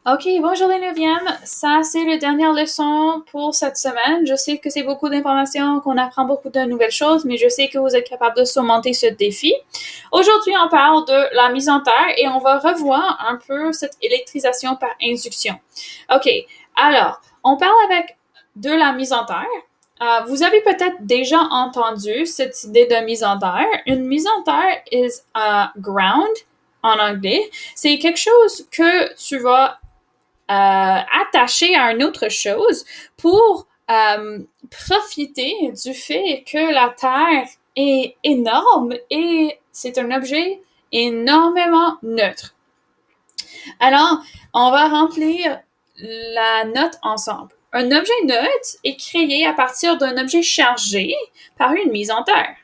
OK, bonjour les 9e. Ça, c'est la dernière leçon pour cette semaine. Je sais que c'est beaucoup d'informations, qu'on apprend beaucoup de nouvelles choses, mais je sais que vous êtes capable de surmonter ce défi. Aujourd'hui, on parle de la mise en terre et on va revoir un peu cette électrisation par induction. OK, alors, on parle avec de la mise en terre. Vous avez peut-être déjà entendu cette idée de mise en terre. Une mise en terre is ground en anglais. C'est quelque chose que tu vas attaché à une autre chose pour profiter du fait que la Terre est énorme et c'est un objet énormément neutre. Alors, on va remplir la note ensemble. Un objet neutre est créé à partir d'un objet chargé par une mise en terre.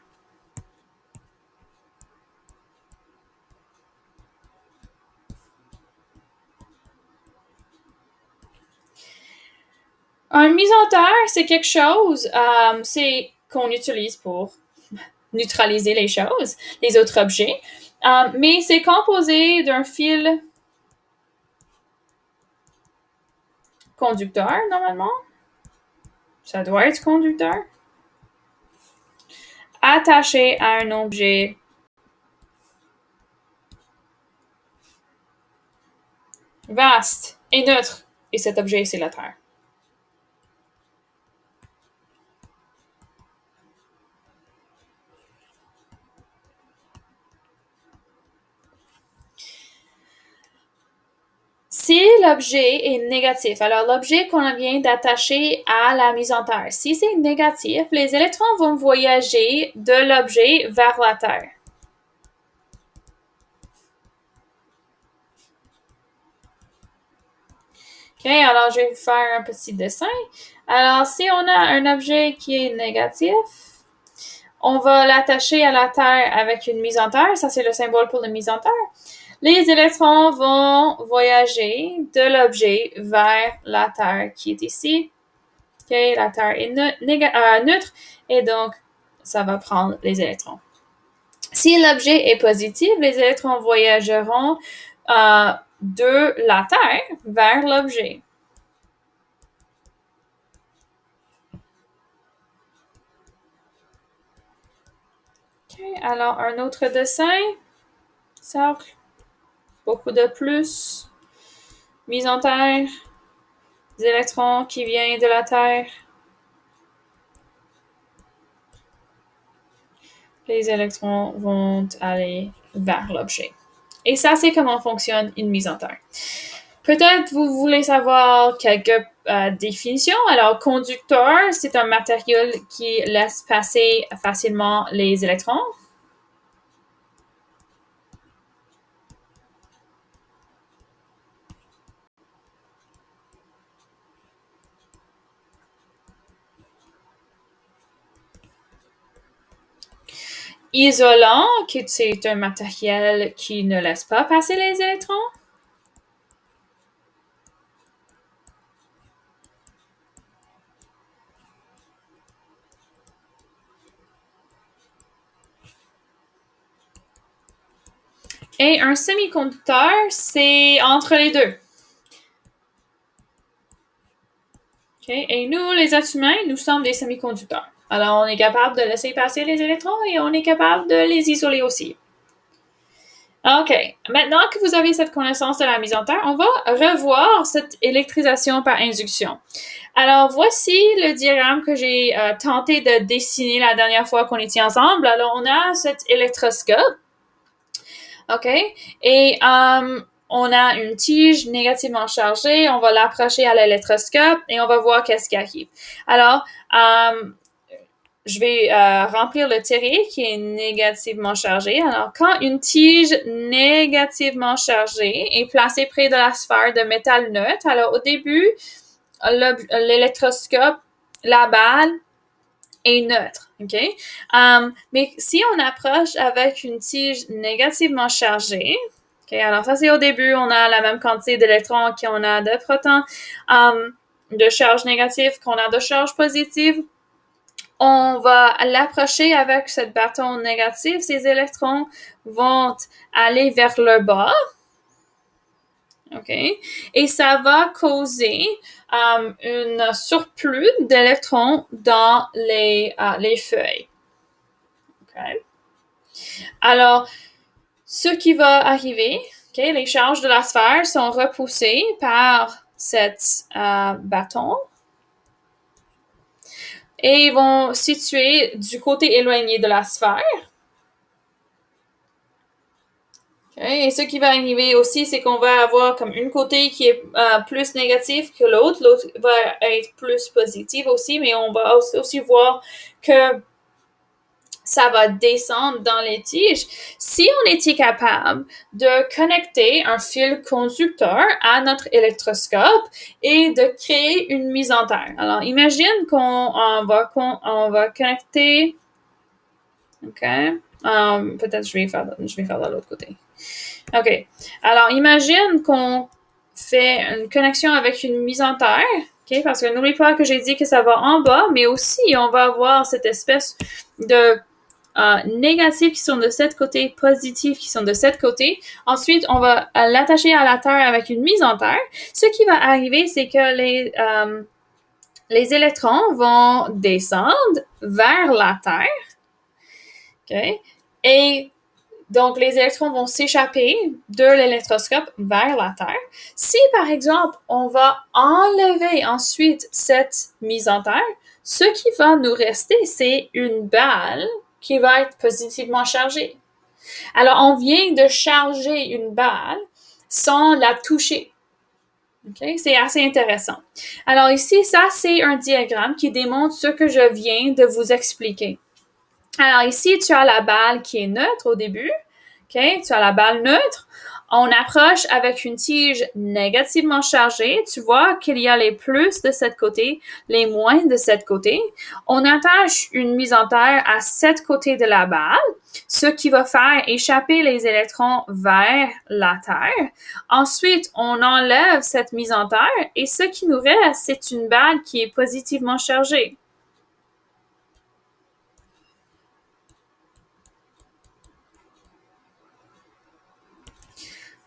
Une mise en terre, c'est quelque chose c'est qu'on utilise pour neutraliser les choses, les autres objets, mais c'est composé d'un fil conducteur, normalement. Ça doit être conducteur. Attaché à un objet vaste et neutre. Et cet objet, c'est la Terre. Si l'objet est négatif, alors l'objet qu'on vient d'attacher à la mise en terre, si c'est négatif, les électrons vont voyager de l'objet vers la Terre. OK, alors je vais vous faire un petit dessin. Alors, si on a un objet qui est négatif, on va l'attacher à la Terre avec une mise en terre. Ça, c'est le symbole pour la mise en terre. Les électrons vont voyager de l'objet vers la Terre qui est ici. OK, la Terre est neutre et donc, ça va prendre les électrons. Si l'objet est positif, les électrons voyageront de la Terre vers l'objet. OK, alors un autre dessin. Cercle. Beaucoup de plus. Mise en terre. Des électrons qui viennent de la Terre. Les électrons vont aller vers l'objet. Et ça, c'est comment fonctionne une mise en terre. Peut-être vous voulez savoir quelques définitions. Alors, conducteur, c'est un matériau qui laisse passer facilement les électrons. Isolant, c'est un matériel qui ne laisse pas passer les électrons. Et un semi-conducteur, c'est entre les deux. Okay? Et nous, les êtres humains, nous sommes des semi-conducteurs. Alors, on est capable de laisser passer les électrons et on est capable de les isoler aussi. OK. Maintenant que vous avez cette connaissance de la mise en terre, on va revoir cette électrisation par induction. Alors, voici le diagramme que j'ai tenté de dessiner la dernière fois qu'on était ensemble. Alors, on a cet électroscope. OK? Et on a une tige négativement chargée. On va l'approcher à l'électroscope et on va voir qu'est-ce qui arrive. Alors, je vais remplir le terrier qui est négativement chargé. Alors, quand une tige négativement chargée est placée près de la sphère de métal neutre, alors au début, l'électroscope, la balle est neutre. OK? Mais si on approche avec une tige négativement chargée, OK, alors ça c'est au début, on a la même quantité d'électrons qu'on a de protons, de charge négative qu'on a de charge positive. On va l'approcher avec ce bâton négatif. Ces électrons vont aller vers le bas. OK? Et ça va causer un surplus d'électrons dans les feuilles. OK? Alors, ce qui va arriver, OK, les charges de la sphère sont repoussées par cet bâton et vont se situer du côté éloigné de la sphère. Okay. Et ce qui va arriver aussi, c'est qu'on va avoir comme une côté qui est plus négatif que l'autre va être plus positif aussi, mais on va aussi voir que ça va descendre dans les tiges. Si on était capable de connecter un fil conducteur à notre électroscope et de créer une mise en terre. Alors, imagine qu'on va connecter. OK. Peut-être je vais faire de l'autre côté. OK. Alors, imagine qu'on fait une connexion avec une mise en terre. OK? Parce que n'oublie pas que j'ai dit que ça va en bas, mais aussi, on va avoir cette espèce de négatifs qui sont de ce côté, positifs qui sont de ce côté. Ensuite, on va l'attacher à la terre avec une mise en terre. Ce qui va arriver, c'est que les électrons vont descendre vers la terre. OK? Et donc, les électrons vont s'échapper de l'électroscope vers la Terre. Si, par exemple, on va enlever ensuite cette mise en terre, ce qui va nous rester, c'est une balle qui va être positivement chargée. Alors, on vient de charger une balle sans la toucher. Okay? C'est assez intéressant. Alors ici, ça, c'est un diagramme qui démontre ce que je viens de vous expliquer. Alors ici, tu as la balle qui est neutre au début. Okay? Tu as la balle neutre. On approche avec une tige négativement chargée. Tu vois qu'il y a les plus de ce côté, les moins de ce côté. On attache une mise en terre à cet côté de la balle, ce qui va faire échapper les électrons vers la Terre. Ensuite, on enlève cette mise en terre et ce qui nous reste, c'est une balle qui est positivement chargée.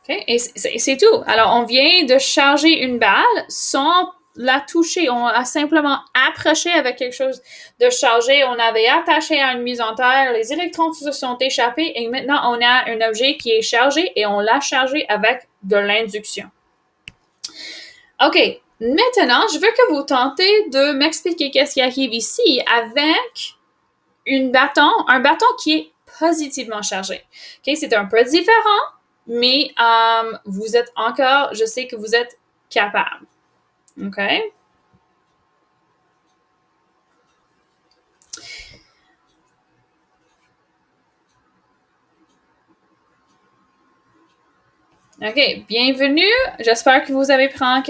Okay? Et c'est tout. Alors, on vient de charger une balle sans la toucher. On a simplement approché avec quelque chose de chargé. On avait attaché à une mise en terre. Les électrons se sont échappés et maintenant, on a un objet qui est chargé et on l'a chargé avec de l'induction. OK. Maintenant, je veux que vous tentez de m'expliquer qu'est-ce qui arrive ici avec un bâton qui est positivement chargé. OK? C'est un peu différent. Mais vous êtes encore, je sais que vous êtes capable. OK? OK, bienvenue. J'espère que vous avez pris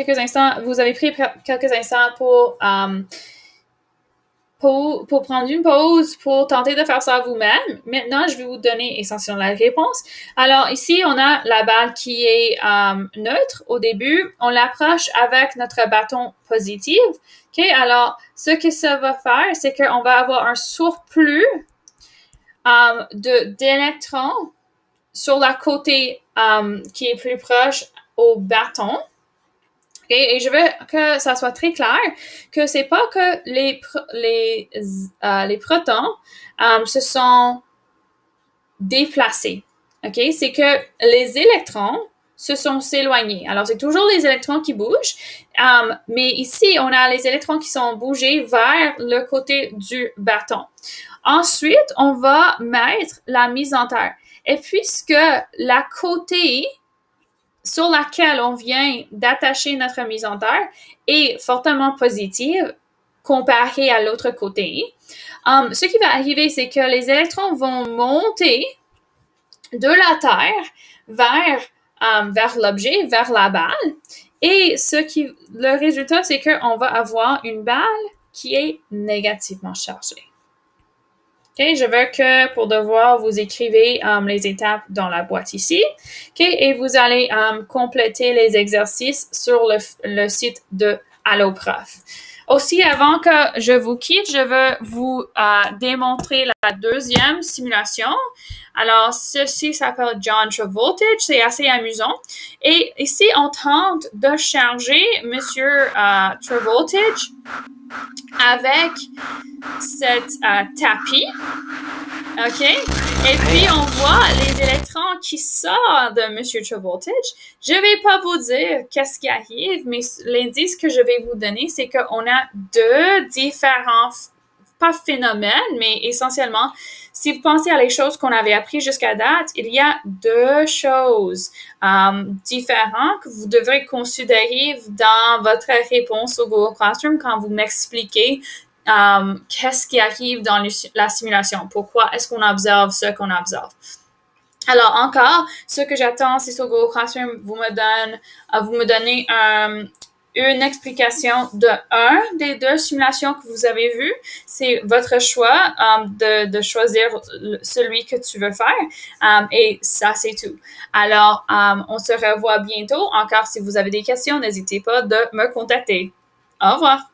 quelques instants pour prendre une pause, pour tenter de faire ça vous-même. Maintenant, je vais vous donner essentiellement la réponse. Alors, ici, on a la balle qui est neutre au début. On l'approche avec notre bâton positif. OK? Alors, ce que ça va faire, c'est qu'on va avoir un surplus d'électrons sur la côté qui est plus proche au bâton. Okay? Et je veux que ça soit très clair que c'est pas que les protons se sont déplacés. Okay? C'est que les électrons se sont éloignés. Alors, c'est toujours les électrons qui bougent, mais ici, on a les électrons qui sont bougés vers le côté du bâton. Ensuite, on va mettre la mise en terre. Et puisque la côté sur laquelle on vient d'attacher notre mise en terre est fortement positive comparé à l'autre côté, ce qui va arriver, c'est que les électrons vont monter de la Terre vers l'objet, vers la balle, et le résultat, c'est qu'on va avoir une balle qui est négativement chargée. Okay, je veux que, pour devoir, vous écrivez les étapes dans la boîte ici. Okay, et vous allez compléter les exercices sur le site de Alloprof. Aussi, avant que je vous quitte, je veux vous démontrer la deuxième simulation. Alors, ceci s'appelle John Travoltage. C'est assez amusant. Et ici, on tente de charger Monsieur Travoltage avec cette tapis. OK? Et puis, on voit les électrons qui sortent de Monsieur Travoltage. Je vais pas vous dire qu'est-ce qui arrive, mais l'indice que je vais vous donner, c'est qu'on a deux différents, pas phénomènes, mais essentiellement, si vous pensez à les choses qu'on avait apprises jusqu'à date, il y a deux choses différentes que vous devrez considérer dans votre réponse au Google Classroom quand vous m'expliquez qu'est-ce qui arrive dans la simulation? Pourquoi est-ce qu'on observe ce qu'on observe? Alors, encore, ce que j'attends, c'est sur Google Classroom, vous me donnez une explication de un des deux simulations que vous avez vues. C'est votre choix de choisir celui que tu veux faire. Et ça, c'est tout. Alors, on se revoit bientôt. Encore, si vous avez des questions, n'hésitez pas de me contacter. Au revoir.